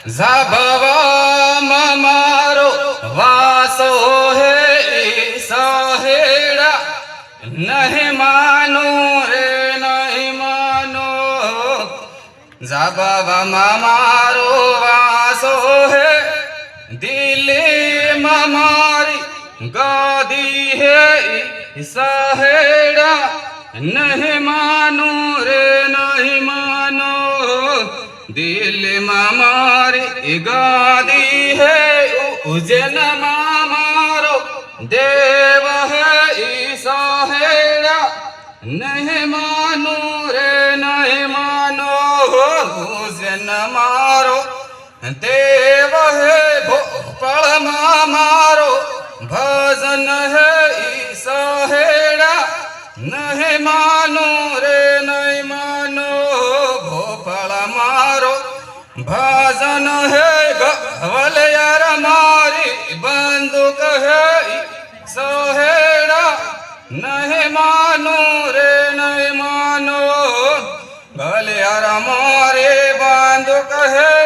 ઝાભવામાં મારો વાસો હે સહેડા નહીં માનો રે નહીં માનો ઝાભવામાં મારો વાસો હે દિલ્હીમાં મારી ગાદી હે સહેડા નહીં માનો રે નહીં માનો दिल मारी गादी है उज्जैन मारो देव है ईसा हेड़ा नहीं मानो रे नहीं मानो उज्जैन मारो देव है भोपाल मारो भजन है ईसा हेड़ा नहीं मानो रे नहीं मानो भोपाल मारो भजन है गवल यार मारी बंदूक है सहेड़ा नहीं मानो रे नहीं मानो गवल यार मारी बंदूक है